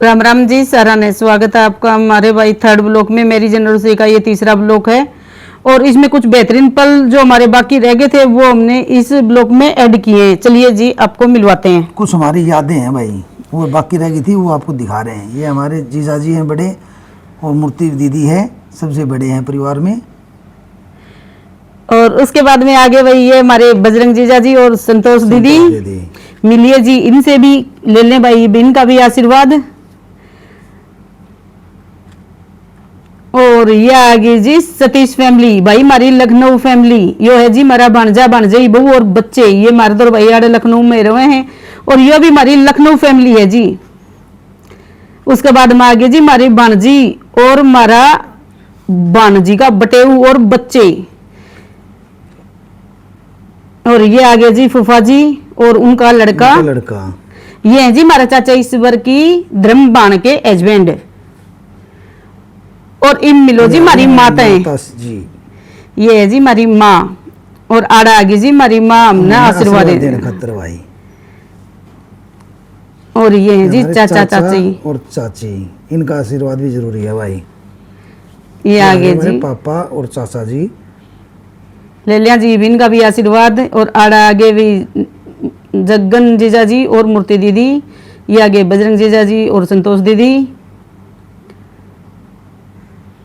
राम राम जी, सराहनीय स्वागत है आपका हमारे भाई थर्ड ब्लॉक में। मेरी जनरल का ये तीसरा ब्लॉक है और इसमें कुछ बेहतरीन पल जो हमारे बाकी रह गए थे वो हमने इस ब्लॉक में ऐड किए हैं। चलिए जी आपको मिलवाते हैं। कुछ हमारी यादें हैं भाई, वो बाकी रह गई थी, वो आपको दिखा रहे हैं। ये हमारे जीजा जी हैं बड़े, और मूर्ति दीदी है, सबसे बड़े हैं परिवार में। और उसके बाद में आगे भाई ये हमारे बजरंग जीजा जी और संतोष दीदी। मिलिए जी, इनसे भी ले लें भाई, इनका भी आशीर्वाद। और ये आगे जी सतीश फैमिली, भाई हमारी लखनऊ फैमिली। यो है जी हमारा भांजा भांजाई बहू और बच्चे। ये हमारे दो भाई आड़े लखनऊ में रहे हैं और ये भी हमारी लखनऊ फैमिली है जी। उसके बाद में आगे जी हमारी भांजी और हमारा भांजी का बटेऊ और बच्चे। और ये आगे जी फूफा जी और उनका लड़का। ये है जी हमारा चाचा ईश्वर की धर्म बाण के हस्बैंड। और इन मिलो जी हमारी माताएं जी। ये है जी हमारी माँ और आड़ा आगे जी हमारी माँ हमने आशीर्वाद देने खातिर भाई। और ये है जी चाचा चाची और चाची, इनका आशीर्वाद भी जरूरी है भाई। ये आगे जी पापा और चाचा जी ले लिया जी, इनका भी आशीर्वाद। और आड़ा आगे भी जग्गन जीजा जी और मूर्ति दीदी। ये आगे बजरंग जीजा जी और संतोष दीदी।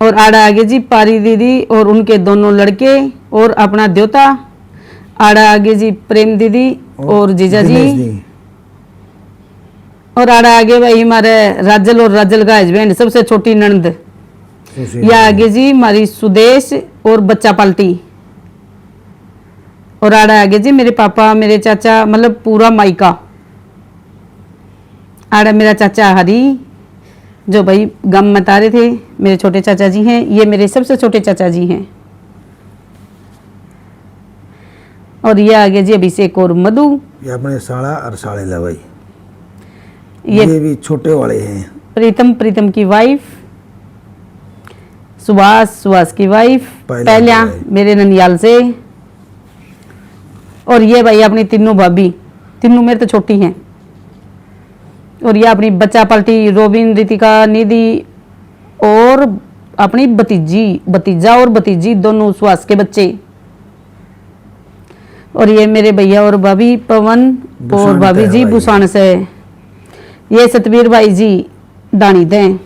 और आड़ा आगे जी पारी दीदी और उनके दोनों लड़के और अपना द्योता। आड़ा आगे जी प्रेम दीदी और जीजा जी। और आड़ा आगे भाई हमारे राजल और राजल का हस्बैंड, सबसे छोटी ननद। या आगे जी हमारी सुदेश और बच्चा पाल्टी। और आड़ा आगे जी मेरे पापा मेरे चाचा, मतलब पूरा मायका। आड़ा मेरा चाचा हरी जो भाई गम मता रहे थे, मेरे छोटे चाचा जी हैं। ये मेरे सबसे छोटे चाचा जी हैं। और ये आगे जी अभिषेक और मधु। ये अपने साड़ा और साड़े ला भाई। ये भी छोटे वाले हैं। प्रीतम की वाइफ, सुभाष की वाइफ, पहला मेरे ननियाल से। और ये भाई अपनी तीनों भाभी, तीनों मेरे तो छोटी हैं। और ये अपनी बच्चा पलटी रोबिन, रितिका, निधि और अपनी भतीजा और भतीजी, दोनों सुहास के बच्चे। और ये मेरे भैया और भाभी पवन और भाभी जी बुसान से। ये सतबीर भाई जी दानी दें।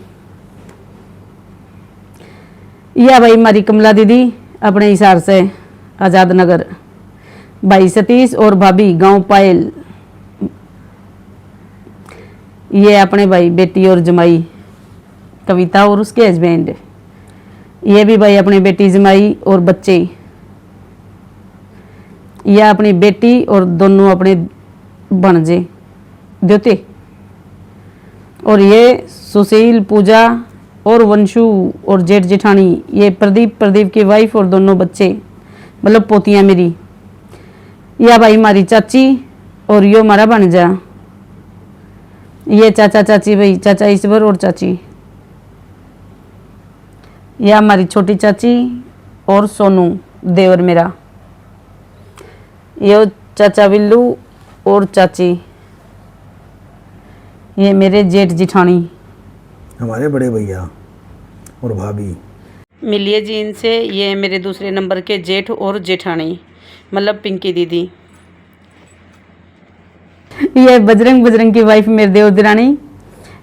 यह भाई हमारी कमला दीदी अपने हिसार से आजाद नगर। भाई सतीश और भाभी गांव पायल। ये अपने भाई बेटी और जमाई कविता और उसके हस्बैंड। ये भी भाई अपनी बेटी जमाई और बच्चे। यह अपनी बेटी और दोनों अपने भणजे द्योते। और ये सुशील, पूजा और वंशु और जेठ जेठानी। ये प्रदीप की वाइफ और दोनों बच्चे, मतलब पोतियां मेरी। यह भाई हमारी चाची और यो हमारा भणजा। ये चाचा चाची भाई, चाचा ईश्वर और चाची। यह हमारी छोटी चाची और सोनू देवर मेरा। ये चाचा बिल्लू और चाची। ये मेरे जेठ जिठानी, हमारे बड़े भैया और भाभी। मिलिए जी इनसे। ये मेरे दूसरे नंबर के जेठ और जेठानी, मतलब पिंकी दीदी। ये बजरंग की वाइफ मेरे देवर दिरानी।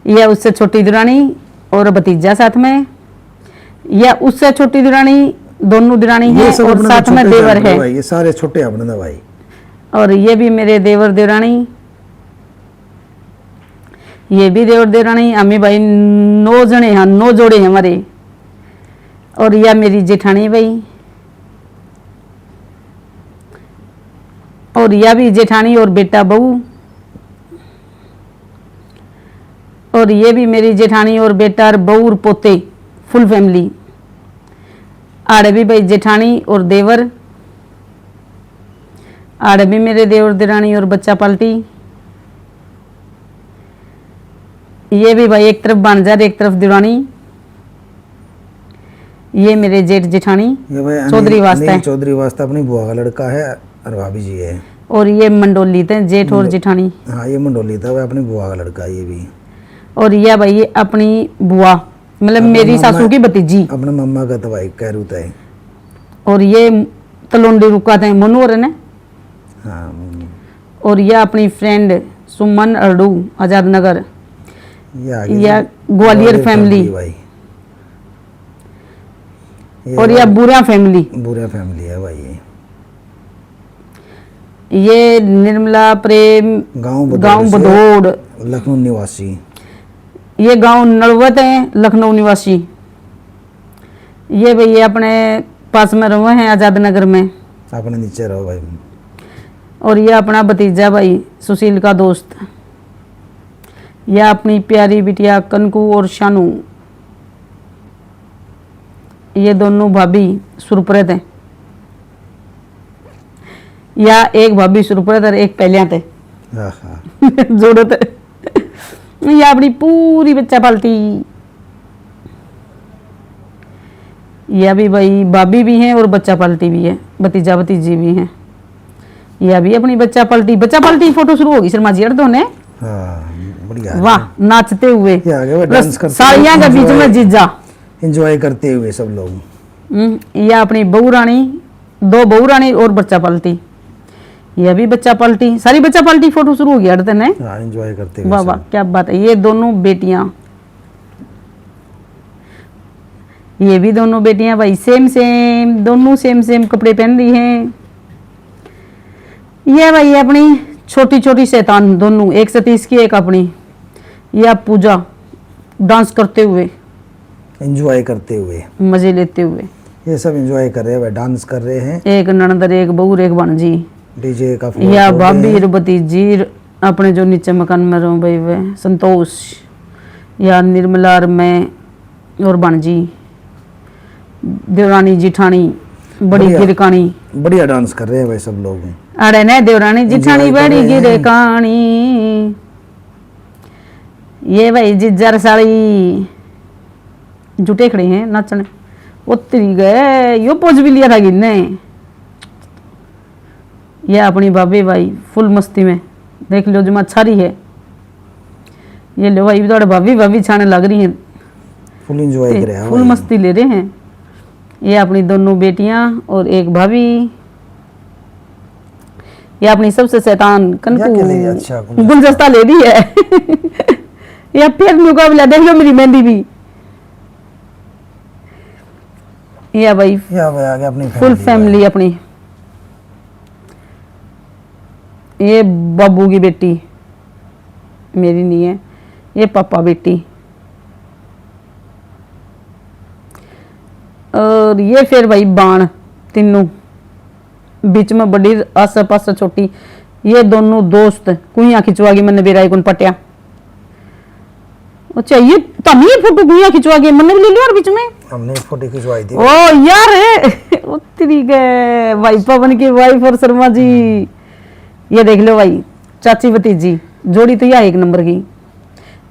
यह उससे छोटी दिरानी और भतीजा साथ में। यह उससे छोटी दिरानी, दोनों दिरानी है और साथ में देवर है। ये सारे छोटे अपने भाई। और ये भी मेरे देवर देवरानी। ये भी देवर देवरानी। अम्मी भाई 9 जने हैं, 9 जोड़े हैं हमारे। और यह मेरी जेठानी भाई। और यह भी जेठानी और बेटा बहू। और ये भी मेरी जेठानी और बेटा और बहू और पोते, फुल फैमिली। आड़े भी भाई जेठानी और देवर। आड़े भी मेरे देवर देरानी और बच्चा पाल्टी। ये भी भाई एक तरफ भांजा एक तरफ दिरानी। ये मेरे जेठ जेठानी चौधरी वास्ता अपनी बुआ का लड़का है और भाभी जी है। और ये मंडोली थे जेठ और जेठानी। हाँ ये मंडोली था, वह अपनी बुआ का लड़का। ये भी और यह भाई अपनी बुआ मतलब मेरी सासू की भतीजी, अपने मम्मा का तो भाई कह रूता है। और ये तलोंडी रुका थे मनोहर ने। हाँ और यह अपनी फ्रेंड सुमन अरडू आजाद नगर, ये आगे या ग्वालियर फैमिली। भाई और यह बुरा फैमिली, बुरा फैमिली है भाई। ये निर्मला प्रेम गांव बदौड़, लखनऊ निवासी। ये गांव नड़वत है, लखनऊ निवासी। ये भैया अपने पास में रहे हैं आजाद नगर में। अपने नीचे रहो भाई। और ये अपना भतीजा भाई सुशील का दोस्त, यह अपनी प्यारी बिटिया कनकू और शानू, ये दोनों भाभी सुरप्रत हैं, या एक भाभी सुरप्रत और एक पहलिया थे जोड़ो थे। यह अपनी पूरी बच्चा पालती, यह भी भाई भाभी भी हैं और बच्चा पालती भी है, भतीजा भतीजी भी हैं। यह भी अपनी बच्चा पलटी फोटो शुरू होगी शर्मा जी अर्दो ने। बढ़िया, वाह नाचते हुए डांस करते साड़ियां के बीच में जीजा एंजॉय करते हुए सब लोग। यह अपनी बहू रानी, दो बहू रानी और बच्चा पलटी, यह भी बच्चा पलटी, सारी बच्चा पलटी फोटो शुरू हो गया अर्दो ने। एंजॉय करते हुए। वाह वाह क्या बात है। ये दोनों बेटियां, ये भी दोनों बेटियां भाई सेम सेम, दोनों सेम सेम कपड़े पहन रही हैं। ये भाई अपनी छोटी छोटी शैतान दोनों, एक सतीश की एक अपनी, यह पूजा डांस करते हुए, एंजॉय करते हुए, मजे लेते हुए। ये सब एंजॉय कर रहे हैं, डांस कर रहे हैं। एक ननदर, एक बहू, एक भांजी, डीजे का या भाभी भतीजी अपने जो नीचे मकान में रहो भाई वे संतोष, या निर्मला मैं और भांजी, देवरानी जिठानी, बड़ी गिरकानी। बढ़िया डांस कर रहे हैं भाई सब लोग। अरे ने देवरानी जिठानी बड़ी गिरकानी। ये भाई जिज्जर साड़ी जुटे खड़े हैं नाचने, उतरी गए यो पोज भी लिया था गिरने। ये अपनी भाभी भाई फुल मस्ती में, देख लो जमा छारी है। ये लो भाई थोड़ा भाभी छाने लग रही हैं, फुल एंजॉय कर रहे हैं, फुल मस्ती ले रहे हैं। ये अपनी दोनों बेटियां और एक भाभी, ये अपनी सबसे शैतान कनकू अच्छा, गुलदस्ता ले दी है। या फिर मुकाबला देख लो मेरी मेहंदी भी। या भाई आगे अपनी फुल फैमिली अपनी। ये बाबू की बेटी मेरी नहीं है, ये पापा बेटी। और ये फिर भाई बाण तीनों, बीच में बड़ी आस पास छोटी। ये दोनों दोस्त कुइया खिंचवा गई मैंने बेराई कौन पटिया। अच्छा ये तमी फोटो कुइया खिंचवा गई मैंने भी ले लिया और बीच में हमने फोटो खिंचवाई थी। ओ यार उतरी गए भाई पवन की वाइफ और शर्मा जी। ये देख लो भाई चाची भतीजी जोड़ी तो यह एक नंबर की,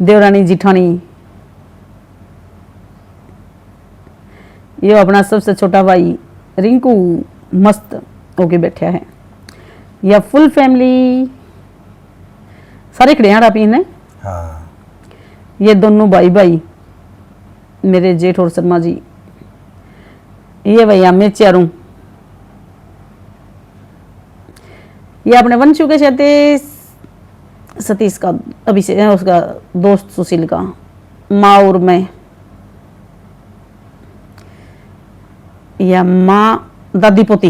देवरानी जिठानी। ये अपना सबसे छोटा भाई रिंकू मस्त होके बैठा है। यह फुल फैमिली सारे खड़े हैं रापी ने। हाँ। ये दोनों भाई भाई मेरे जेठ और शर्मा जी। ये भैया मैं चारूं। ये अपने वंशु के साथ सतीश का अभिषेक, उसका दोस्त सुशील का, माँ और मैं। या माँ दादी पोती।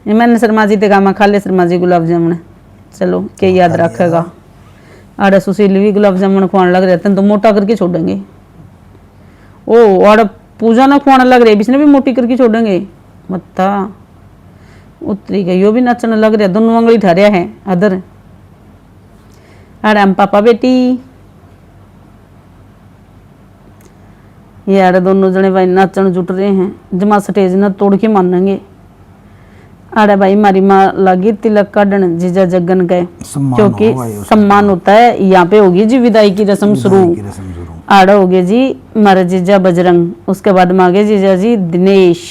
ये मैंने शर्मा जी देखा, मैं खा ले शर्मा जी गुलाब जामुन, चलो क्या याद रखेगा। आड़े सुशील भी गुलाब जामुन खुआने लग रहे थे तो मोटा करके छोड़ेंगे। ओ आड़े पूजा ना खुआने लग रहे, इसने भी मोटी करके छोड़ेंगे मत्ता। उतरी गई यो भी नचने लग रहा, दोनों अंगली ठहरिया है अदर। आड़े हम पापा बेटी। ये आड़े दोनों जने भाई नाचन जुट रहे हैं, जमा स्टेज ना तोड़ के मानेंगे। आड़े भाई मारी माँ लगी तिलक काटन जीजा जगन गए, क्योंकि सम्मान होता है। यहाँ पे होगी जी विदाई की रस्म शुरू। आड़ा हो गए जी मारे जीजा बजरंग, उसके बाद मांगे जीजा जी दिनेश,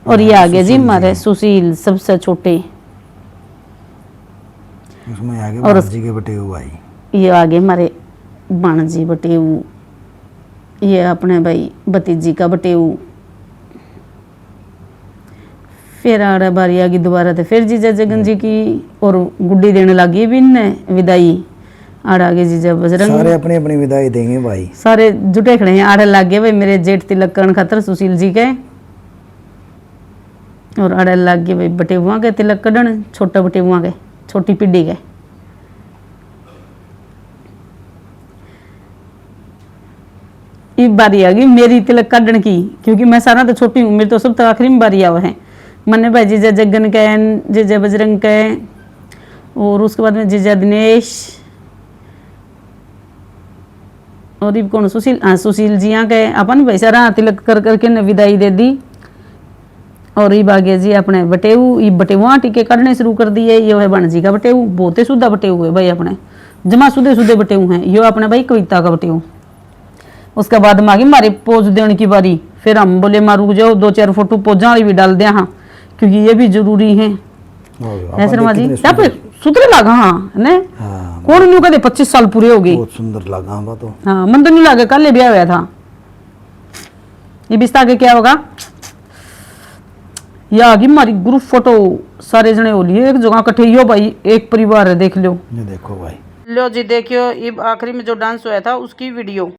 और ये आगे जी मारे सुशील सबसे छोटे। उसमें आगे और बाप जी के बटे हुआ भाई। ये आगे हमारे भाणजी बटेऊ, ये अपने भाई भतीजी का बटेऊ। फिर आड़ा बारी आ गई दोबारा तो फिर जीजा जगन जी की, और गुड्डी देने लगी भी इनने विदाई। आड़ा आगे जीजा बजरंग, सारे अपनी अपनी विदाई देंगे भाई। सारे जुटे खड़े हैं। आड़े लग गए भाई मेरे जेठ तिलक करण खातर सुशील जी के, और आड़े लग गए भाई बटेउआ के तिलक कढ़न, छोटे बटेउआ के, छोटी पीढ़ी के। ये बारी आ गई मेरी तिलक काटने की, क्योंकि मैं सारा तो छोटी हूँ, मेरी तो सब तो आखिरी में बारी आवा है। मन्ने भाई जीजा जगन के, जीजा बजरंग के, और उसके बाद में जीजा दिनेश, और ये कौन सुशील, हाँ सुशील जी यहाँ के। अपन भाई सारा तिलक कर करके ने विदाई दे दी। और ये बागे जी अपने बटेऊ, ये बटेउआ टीके काटने शुरू कर दिए। ये है भाणजी का बटेऊ, बहुत ही शुद्ध बटेऊ है भाई, अपने जमा सुधे सुधे बटेऊ हैं। ये अपने भाई कविता का बटेऊ। उसके बाद में आ गई हमारी पोज देने की बारी। फिर हम बोले माँ रुक जाओ, 2-4 फोटो पोजा वाली भी डाल दिया, हाँ, क्योंकि ये भी जरूरी है। ऐसे रमा जी क्या पे सुधरे लगा, हाँ ने कौन न्यू कहते 25 साल पूरे हो गए, बहुत सुंदर लगा हम तो। हाँ मन तो नहीं लगे, कल ब्याह हुआ था। ये बिस्ता आगे क्या होगा, या आगे हमारी ग्रुप फोटो सारे जने हो लिए एक जगह इकट्ठे। यो भाई एक परिवार है, देख लो। ये देखो भाई, लो जी देखियो, ये आखिरी में जो डांस हुआ था उसकी वीडियो।